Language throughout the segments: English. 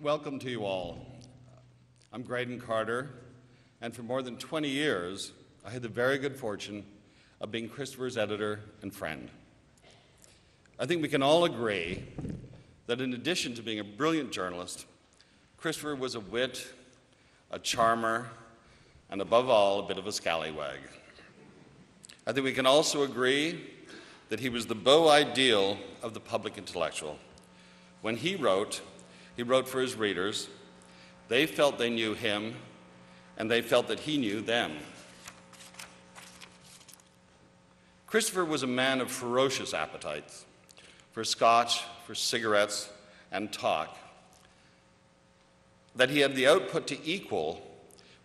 welcome to you all. I'm Graydon Carter, and for more than 20 years, I had the very good fortune of being Christopher's editor and friend. I think we can all agree that in addition to being a brilliant journalist, Christopher was a wit, a charmer, and above all, a bit of a scallywag. I think we can also agree that he was the beau ideal of the public intellectual. When he wrote for his readers. They felt they knew him, and they felt that he knew them. Christopher was a man of ferocious appetites for scotch, for cigarettes, and talk. That he had the output to equal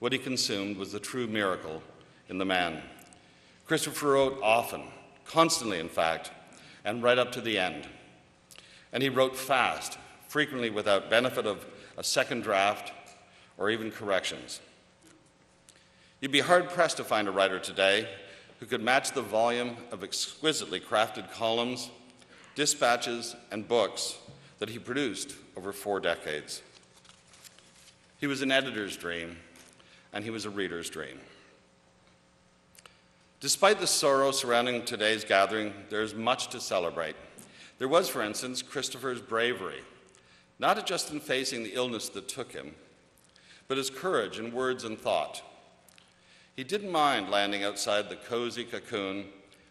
what he consumed was the true miracle in the man. Christopher wrote often, constantly in fact, and right up to the end. And he wrote fast, frequently without benefit of a second draft or even corrections. You'd be hard-pressed to find a writer today who could match the volume of exquisitely crafted columns, dispatches, and books that he produced over 4 decades. He was an editor's dream, and he was a reader's dream. Despite the sorrow surrounding today's gathering, there is much to celebrate. There was, for instance, Christopher's bravery, not just in facing the illness that took him, but his courage in words and thought. He didn't mind landing outside the cozy cocoon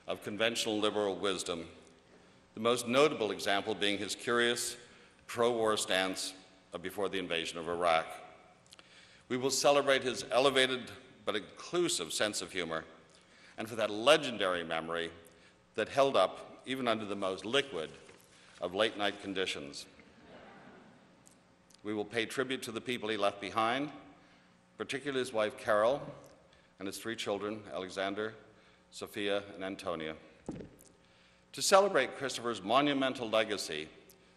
of conventional liberal wisdom, the most notable example being his curious pro-war stance before the invasion of Iraq. We will celebrate his elevated but inclusive sense of humor, and for that legendary memory that held up even under the most liquid of late-night conditions. We will pay tribute to the people he left behind, particularly his wife Carol and his 3 children, Alexander, Sophia, and Antonia. To celebrate Christopher's monumental legacy,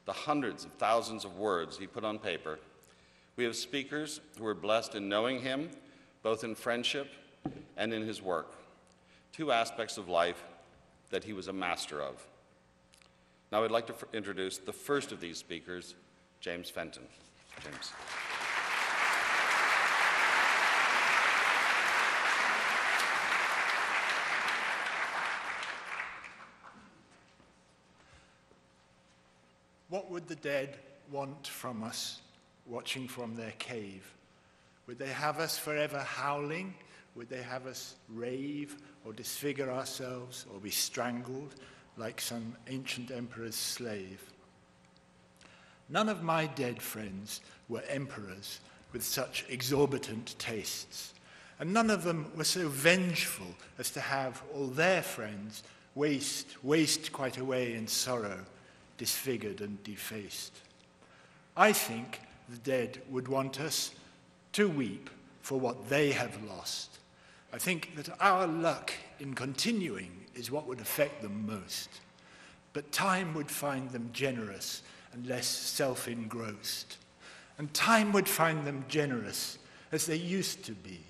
the hundreds of thousands of words he put on paper, we have speakers who were blessed in knowing him, both in friendship and in his work, 2 aspects of life that he was a master of. Now I'd like to introduce the first of these speakers, James Fenton. James. What would the dead want from us watching from their cave? Would they have us forever howling? Would they have us rave or disfigure ourselves or be strangled like some ancient emperor's slave? None of my dead friends were emperors with such exorbitant tastes, and none of them were so vengeful as to have all their friends waste quite away in sorrow, disfigured and defaced. I think the dead would want us to weep for what they have lost. I think that our luck in continuing is what would affect them most. But time would find them generous and less self-engrossed. And time would find them generous as they used to be.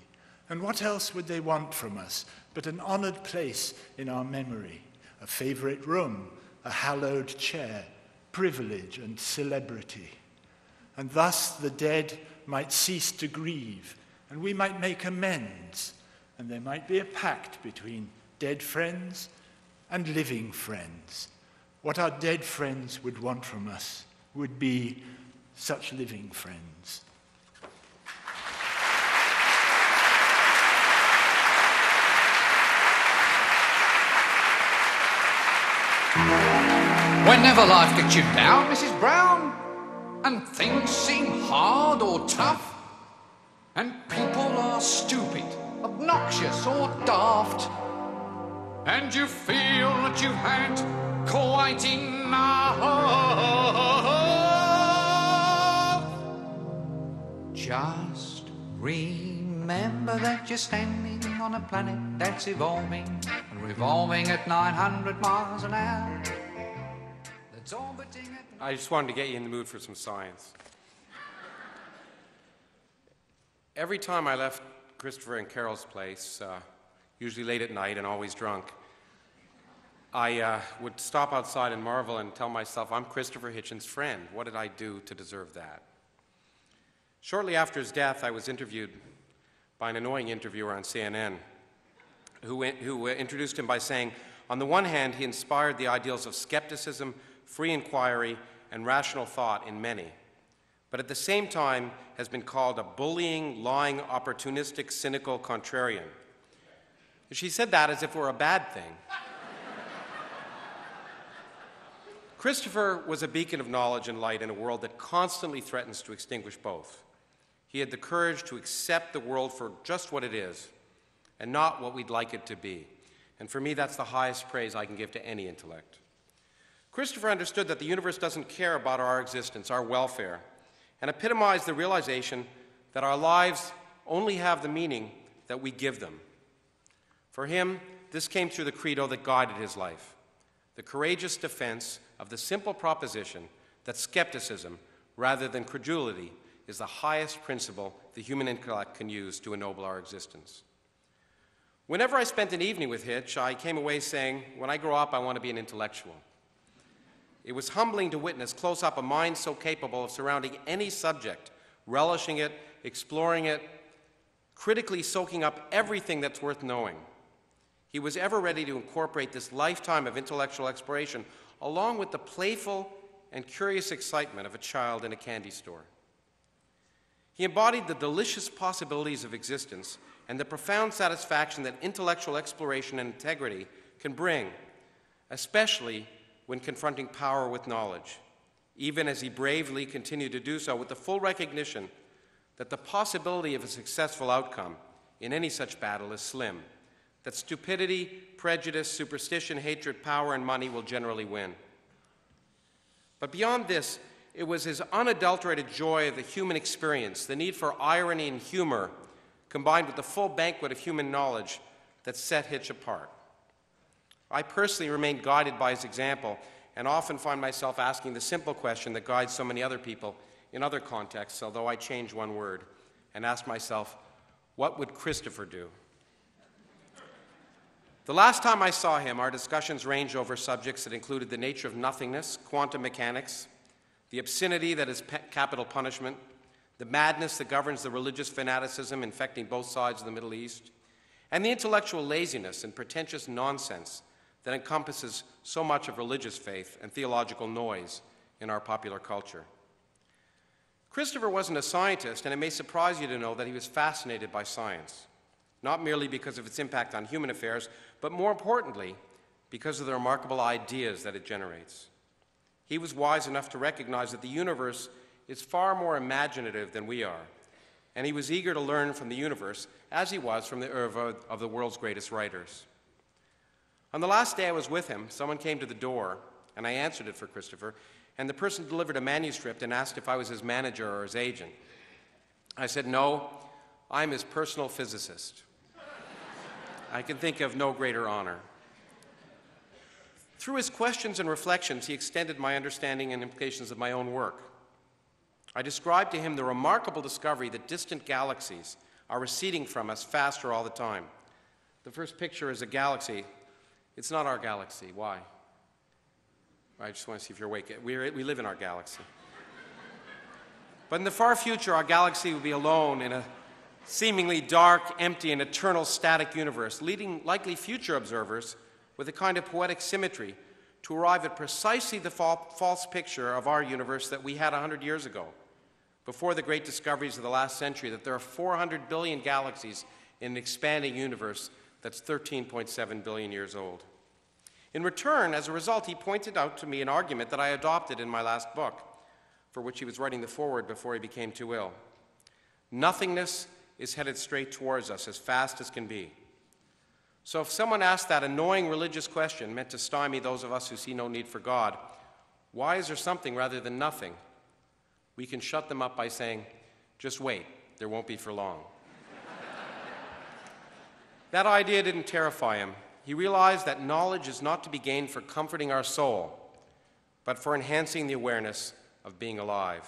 And what else would they want from us but an honored place in our memory, a favorite room, a hallowed chair, privilege and celebrity? And thus the dead might cease to grieve, and we might make amends, and there might be a pact between dead friends and living friends. What our dead friends would want from us would be such living friends. Whenever life gets you down, Mrs. Brown, and things seem hard or tough, and people are stupid, obnoxious or daft, and you feel that you've had quite enough, just remember that you're standing on a planet that's evolving and revolving at 900 miles an hour. That's orbiting at... I just wanted to get you in the mood for some science. Every time I left Christopher and Carol's place, usually late at night and always drunk, I would stop outside and marvel and tell myself, I'm Christopher Hitchens' friend. What did I do to deserve that? Shortly after his death, I was interviewed by an annoying interviewer on CNN who introduced him by saying, on the one hand, he inspired the ideals of skepticism, free inquiry, and rational thought in many, but at the same time has been called a bullying, lying, opportunistic, cynical contrarian. She said that as if it were a bad thing. Christopher was a beacon of knowledge and light in a world that constantly threatens to extinguish both. He had the courage to accept the world for just what it is and not what we'd like it to be. And for me, that's the highest praise I can give to any intellect. Christopher understood that the universe doesn't care about our existence, our welfare, and epitomized the realization that our lives only have the meaning that we give them. For him, this came through the credo that guided his life, the courageous defense of the simple proposition that skepticism, rather than credulity, is the highest principle the human intellect can use to ennoble our existence. Whenever I spent an evening with Hitch, I came away saying, when I grow up, I want to be an intellectual. It was humbling to witness close up a mind so capable of surrounding any subject, relishing it, exploring it, critically soaking up everything that's worth knowing. He was ever ready to incorporate this lifetime of intellectual exploration along with the playful and curious excitement of a child in a candy store. He embodied the delicious possibilities of existence and the profound satisfaction that intellectual exploration and integrity can bring, especially when confronting power with knowledge, even as he bravely continued to do so with the full recognition that the possibility of a successful outcome in any such battle is slim, that stupidity, prejudice, superstition, hatred, power, and money will generally win. But beyond this, it was his unadulterated joy of the human experience, the need for irony and humor, combined with the full banquet of human knowledge that set Hitch apart. I personally remained guided by his example and often find myself asking the simple question that guides so many other people in other contexts, although I change one word, and ask myself, what would Christopher do? The last time I saw him, our discussions ranged over subjects that included the nature of nothingness, quantum mechanics, the obscenity that is capital punishment, the madness that governs the religious fanaticism infecting both sides of the Middle East, and the intellectual laziness and pretentious nonsense that encompasses so much of religious faith and theological noise in our popular culture. Christopher wasn't a scientist, and it may surprise you to know that he was fascinated by science, not merely because of its impact on human affairs, but more importantly, because of the remarkable ideas that it generates. He was wise enough to recognize that the universe is far more imaginative than we are, and he was eager to learn from the universe, as he was from the oeuvre of the world's greatest writers. On the last day I was with him, someone came to the door, and I answered it for Christopher, and the person delivered a manuscript and asked if I was his manager or his agent. I said, no, I'm his personal physicist. I can think of no greater honor. Through his questions and reflections, he extended my understanding and implications of my own work. I described to him the remarkable discovery that distant galaxies are receding from us faster all the time. The first picture is a galaxy. It's not our galaxy. Why? I just want to see if you're awake. We live in our galaxy. But in the far future, our galaxy will be alone in a seemingly dark, empty, and eternal static universe, leading likely future observers with a kind of poetic symmetry to arrive at precisely the false picture of our universe that we had 100 years ago, before the great discoveries of the last century, that there are 400 billion galaxies in an expanding universe that's 13.7 billion years old. In return, as a result, he pointed out to me an argument that I adopted in my last book, for which he was writing the foreword before he became too ill. Nothingness is headed straight towards us as fast as can be. So if someone asked that annoying religious question meant to stymie those of us who see no need for God, why is there something rather than nothing? We can shut them up by saying, just wait, there won't be for long. That idea didn't terrify him. He realized that knowledge is not to be gained for comforting our soul, but for enhancing the awareness of being alive.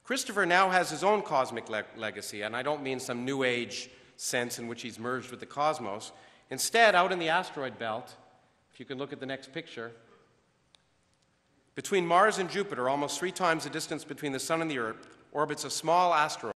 Christopher now has his own cosmic legacy, and I don't mean some New Age sense in which he's merged with the cosmos. Instead, out in the asteroid belt, if you can look at the next picture, between Mars and Jupiter, almost 3 times the distance between the Sun and the Earth, orbits a small asteroid